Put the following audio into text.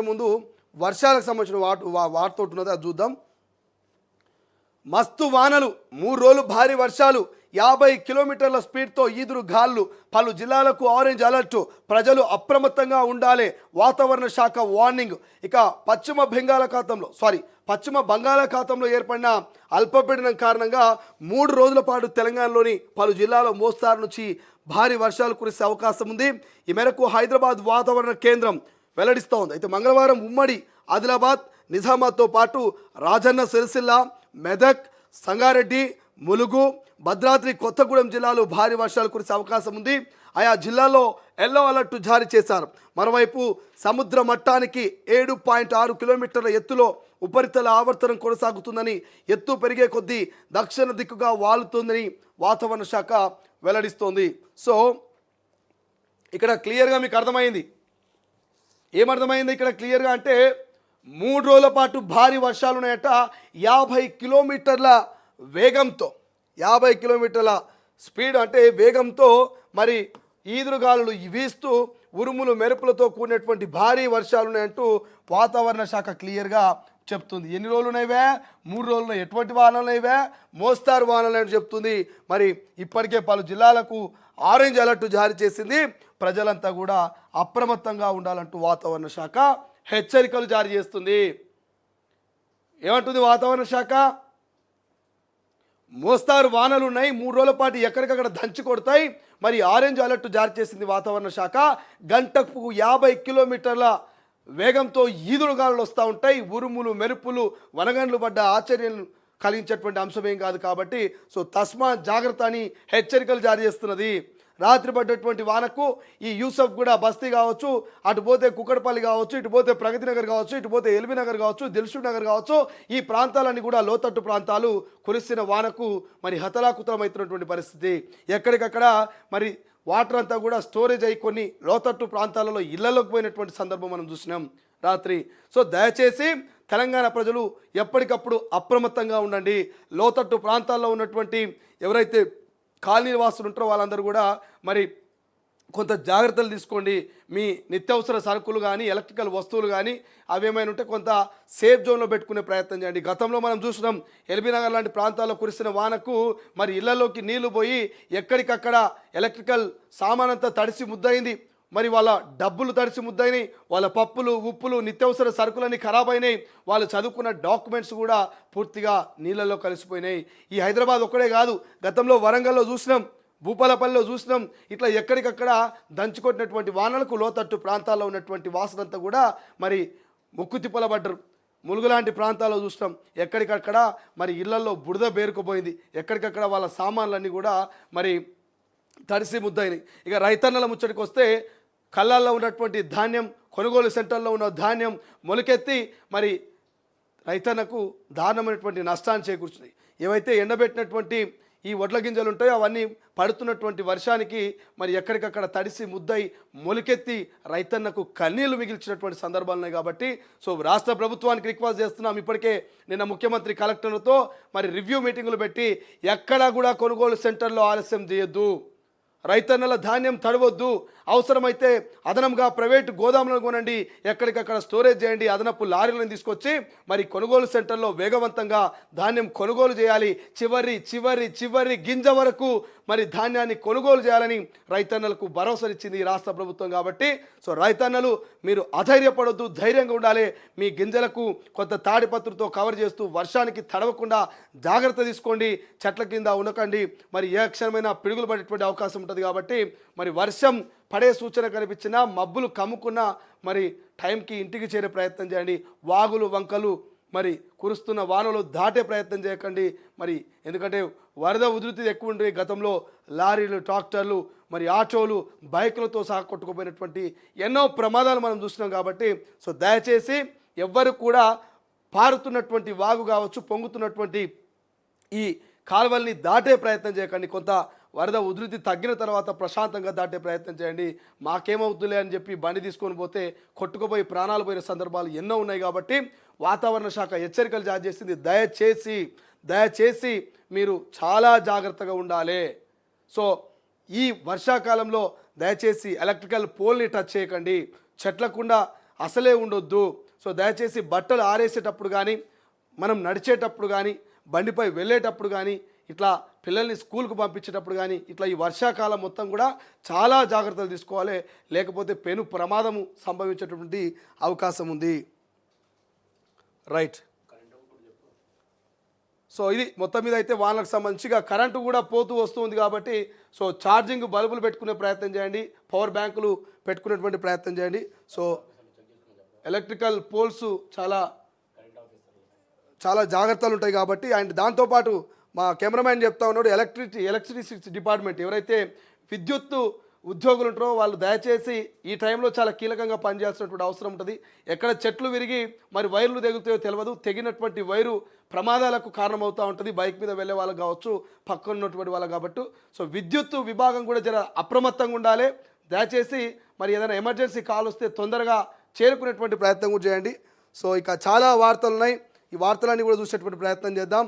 ముందు వర్షాలకు సంబంధించిన వార్త ఉన్నది, అది చూద్దాం. మస్తు వానలు, 3 రోజులు భారీ వర్షాలు, 50 కిలోమీటర్ల స్పీడ్తో ఈదురు గాళ్ళు, పలు జిల్లాలకు ఆరెంజ్ అలర్ట్, ప్రజలు అప్రమత్తంగా ఉండాలి, వాతావరణ శాఖ వార్నింగ్. ఇక పశ్చిమ బంగాళాఖాతంలో ఏర్పడిన అల్పపీడనం కారణంగా 3 రోజుల పాటు తెలంగాణలోని పలు జిల్లాల్లో మోస్తారు నుంచి భారీ వర్షాలు కురిసే అవకాశం ఉంది. ఈ మేరకు హైదరాబాద్ వాతావరణ కేంద్రం వెల్లడిస్తోంది. అయితే మంగళవారం ఉమ్మడి ఆదిలాబాద్, నిజామాబాద్తో పాటు రాజన్న సిరిసిల్ల, మెదక్, సంగారెడ్డి, ములుగు, భద్రాద్రి కొత్తగూడెం జిల్లాలో భారీ వర్షాలు కురిసే అవకాశం ఉంది. ఆయా జిల్లాల్లో ఎల్లో అలర్ట్ జారీ చేశారు. మరోవైపు సముద్ర మట్టానికి 7.6 కిలోమీటర్ల ఎత్తులో ఉపరితల ఆవర్తనం కొనసాగుతుందని, ఎత్తు పెరిగే కొద్దీ దక్షిణ దిక్కుగా వాలుతుందని వాతావరణ శాఖ వెల్లడిస్తోంది. సో ఇక్కడ క్లియర్గా మీకు అర్థమైంది. ఏమర్థమైంది ఇక్కడ క్లియర్గా అంటే 3 రోజుల పాటు భారీ వర్షాలు ఉన్నాయట. 50 కిలోమీటర్ల వేగంతో, 50 కిలోమీటర్ల స్పీడ్ అంటే వేగంతో మరి ఈదురుగాలులు వీస్తూ ఉరుములు మెరుపులతో కూడినటువంటి భారీ వర్షాలు ఉన్నాయంటూ వాతావరణ శాఖ క్లియర్గా చెప్తుంది. ఎన్ని రోజులు ఉన్నాయివే? 3 రోజులు ఉన్నాయి. ఎటువంటి వానలు ఉన్నాయివే? మోస్తారు వానలు అని చెప్తుంది. మరి ఇప్పటికే పలు జిల్లాలకు ఆరెంజ్ అలర్ట్ జారీ చేసింది. ప్రజలంతా కూడా అప్రమత్తంగా ఉండాలంటూ వాతావరణ శాఖ హెచ్చరికలు జారీ చేస్తుంది. ఏమంటుంది వాతావరణ శాఖ? మోస్తారు వానలు ఉన్నాయి, 3 రోజుల పాటు ఎక్కడికక్కడ దంచి కొడతాయి. మరి ఆరెంజ్ అలర్ట్ జారీ చేసింది వాతావరణ శాఖ. గంటకు 50 కిలోమీటర్ల వేగంతో ఈదురుగాలులు వస్తూ ఉంటాయి. ఉరుములు మెరుపులు వనగండ్లు పడ్డ ఆశ్చర్యం కలిగించేటువంటి అంశమేం కాదు. కాబట్టి తస్మా జాగ్రత్త అని హెచ్చరికలు జారీ చేస్తున్నది. రాత్రి పడ్డటువంటి వానకు ఈ యూసఫ్ కూడా బస్తీ కావచ్చు, అటు పోతే కుక్కడపల్లి కావచ్చు, ఇటు పోతే ప్రగతి నగర్ కావచ్చు, ఇటు పోతే ఎల్బీ నగర్ కావచ్చు, దిల్షుక్ నగర్ కావచ్చు, ఈ ప్రాంతాలన్నీ కూడా లోతట్టు ప్రాంతాలు కురిసిన వానకు మరి హతలాకుతలమవుతున్నటువంటి పరిస్థితి. ఎక్కడికక్కడ మరి వాటర్ అంతా కూడా స్టోరేజ్ అయ్యి కొన్ని లోతట్టు ప్రాంతాలలో ఇళ్లలోకి పోయినటువంటి సందర్భం మనం చూసినాం రాత్రి. దయచేసి తెలంగాణ ప్రజలు ఎప్పటికప్పుడు అప్రమత్తంగా ఉండండి. లోతట్టు ప్రాంతాల్లో ఉన్నటువంటి ఎవరైతే కాలనీ నివాసులు ఉంటారో వాళ్ళందరూ కూడా మరి కొంత జాగ్రత్తలు తీసుకోండి. మీ నిత్యావసర సరుకులు కానీ, ఎలక్ట్రికల్ వస్తువులు కానీ అవేమైనా ఉంటే కొంత సేఫ్ జోన్లో పెట్టుకునే ప్రయత్నం చేయండి. గతంలో మనం చూసినాం ఎల్బీ నగర్ లాంటి ప్రాంతాల్లో కురిసిన వానకు మరి ఇళ్లలోకి నీళ్లు పోయి ఎక్కడికక్కడ ఎలక్ట్రికల్ సామాన్ అంతా తడిసి ముద్దయింది. మరి వాళ్ళ డబ్బులు తడిసి ముద్దయినాయి, వాళ్ళ పప్పులు ఉప్పులు నిత్యావసర సరుకులన్నీ ఖరాబ్ అయినాయి, వాళ్ళు చదువుకున్న డాక్యుమెంట్స్ కూడా పూర్తిగా నీళ్ళల్లో కలిసిపోయినాయి. ఈ హైదరాబాద్ ఒక్కడే కాదు, గతంలో వరంగల్లో చూసినాం, భూపాలపల్లిలో చూసినాం. ఇట్లా ఎక్కడికక్కడ దంచుకొట్టినటువంటి వానలకు లోతట్టు ప్రాంతాల్లో ఉన్నటువంటి వాసనంతా కూడా మరి ముక్కు తిప్పలబడ్డరు. ములుగు లాంటి ప్రాంతాల్లో చూసినాం, ఎక్కడికక్కడ మరి ఇళ్లలో బురద బేరుకుపోయింది. ఎక్కడికక్కడ వాళ్ళ సామాన్లన్నీ కూడా మరి తడిసి ముద్దయినాయి. ఇక రైతన్నల ముచ్చటికి వస్తే కళ్ళల్లో ఉన్నటువంటి ధాన్యం, కొనుగోలు సెంటర్లో ఉన్న ధాన్యం మొలకెత్తి మరి రైతన్నకు దారుణమైనటువంటి నష్టాన్ని చేకూర్చున్నాయి. ఏవైతే ఎండబెట్టినటువంటి ఈ వడ్ల గింజలు ఉంటాయో అవన్నీ పడుతున్నటువంటి వర్షానికి మరి ఎక్కడికక్కడ తడిసి ముద్దై మొలకెత్తి రైతన్నకు కన్నీళ్లు మిగిల్చినటువంటి సందర్భాలు ఉన్నాయి. కాబట్టి రాష్ట్ర ప్రభుత్వానికి రిక్వెస్ట్ చేస్తున్నాం. ఇప్పటికే నిన్న ముఖ్యమంత్రి కలెక్టర్లతో మరి రివ్యూ మీటింగులు పెట్టి ఎక్కడా కూడా కొనుగోలు సెంటర్లో ఆలస్యం చేయొద్దు, రైతన్నల ధాన్యం తడవద్దు, అవసరమైతే అదనంగా ప్రైవేటు గోదాములను కొనండి, ఎక్కడికక్కడ స్టోరేజ్ చేయండి, అదనపు లారీలను తీసుకొచ్చి మరి కొనుగోలు సెంటర్లో వేగవంతంగా ధాన్యం కొనుగోలు చేయాలి. చివరి గింజ వరకు మరి ధాన్యాన్ని కొనుగోలు చేయాలని రైతన్నలకు భరోసానిచ్చింది ఈ రాష్ట్ర ప్రభుత్వం. కాబట్టి రైతన్నలు మీరు అధైర్యపడొద్దు, ధైర్యంగా ఉండాలి. మీ గింజలకు కొంత తాడిపత్రుతో కవర్ చేస్తూ వర్షానికి తడవకుండా జాగ్రత్త తీసుకోండి. చెట్ల కింద ఉండకండి. మరి ఏ క్షణమైనా పిడుగులు పడేటువంటి అవకాశం ఉంటుంది. కాబట్టి మరి వర్షం పడే సూచన కనిపించినా, మబ్బులు కమ్ముకున్నా మరి టైంకి ఇంటికి చేరే ప్రయత్నం చేయండి. వాగులు వంకలు మరి కురుస్తున్న వానలు దాటే ప్రయత్నం చేయకండి. మరి ఎందుకంటే వరద ఉధృతి ఎక్కువ ఉంటుంది. గతంలో లారీలు, ట్రాక్టర్లు, మరి ఆటోలు, బైకులతో సహా కొట్టుకుపోయినటువంటి ఎన్నో ప్రమాదాలు మనం చూస్తున్నాం. కాబట్టి దయచేసి ఎవ్వరు కూడా పారుతున్నటువంటి వాగు కావచ్చు, పొంగుతున్నటువంటి ఈ కాలువల్ని దాటే ప్రయత్నం చేయకండి. కొంత వరద ఉధృతి తగ్గిన తర్వాత ప్రశాంతంగా దాటే ప్రయత్నం చేయండి. మాకేమవుతుందిలే అని చెప్పి బండి తీసుకొని పోతే కొట్టుకుపోయి ప్రాణాలు పోయిన సందర్భాలు ఎన్నో ఉన్నాయి. కాబట్టి వాతావరణ శాఖ హెచ్చరికలు జారీ చేసింది. దయచేసి మీరు చాలా జాగ్రత్తగా ఉండాలి. ఈ వర్షాకాలంలో దయచేసి ఎలక్ట్రికల్ పోల్ని టచ్ చేయకండి. చెట్లకుండా అసలే ఉండొద్దు. సో దయచేసి బట్టలు ఆరేసేటప్పుడు కానీ, మనం నడిచేటప్పుడు కానీ, బండిపై వెళ్ళేటప్పుడు కానీ, ఇట్లా పిల్లల్ని స్కూల్కు పంపించేటప్పుడు కానీ, ఇట్లా ఈ వర్షాకాలం మొత్తం కూడా చాలా జాగ్రత్తలు తీసుకోవాలి. లేకపోతే పెను ప్రమాదము సంభవించేటటువంటి అవకాశం ఉంది. రైట్. సో ఇది మొత్తం మీద అయితే వానలకు సంబంధించిగా కరెంటు కూడా పోతూ వస్తుంది కాబట్టి సో ఛార్జింగ్ బల్బులు పెట్టుకునే ప్రయత్నం చేయండి, పవర్ బ్యాంకులు పెట్టుకునేటువంటి ప్రయత్నం చేయండి. సో ఎలక్ట్రికల్ పోల్స్ చాలా జాగ్రత్తలు ఉంటాయి కాబట్టి. అండ్ దాంతోపాటు మా కెమెరామ్యాన్ చెప్తా ఉన్నాడు, ఎలక్ట్రిసిటీ డిపార్ట్మెంట్ ఎవరైతే విద్యుత్తు ఉద్యోగులు ఉంటారో వాళ్ళు దయచేసి ఈ టైంలో చాలా కీలకంగా పనిచేయాల్సినటువంటి అవసరం ఉంటుంది. ఎక్కడ చెట్లు విరిగి మరి వైర్లు తెగుతాయో తెలియదు. తెగినటువంటి వైరు ప్రమాదాలకు కారణమవుతూ ఉంటుంది, బైక్ మీద వెళ్ళే వాళ్ళకి కావచ్చు, పక్కన ఉన్నటువంటి వాళ్ళకి. కాబట్టి సో విద్యుత్తు విభాగం కూడా జర అప్రమత్తంగా ఉండాలి. దయచేసి మరి ఏదైనా ఎమర్జెన్సీ కాల్ వస్తే తొందరగా చేరుకునేటువంటి ప్రయత్నం కూడా చేయండి. సో ఇక చాలా వార్తలు ఉన్నాయి, ఈ వార్తలన్నీ కూడా చూసేటువంటి ప్రయత్నం చేద్దాం.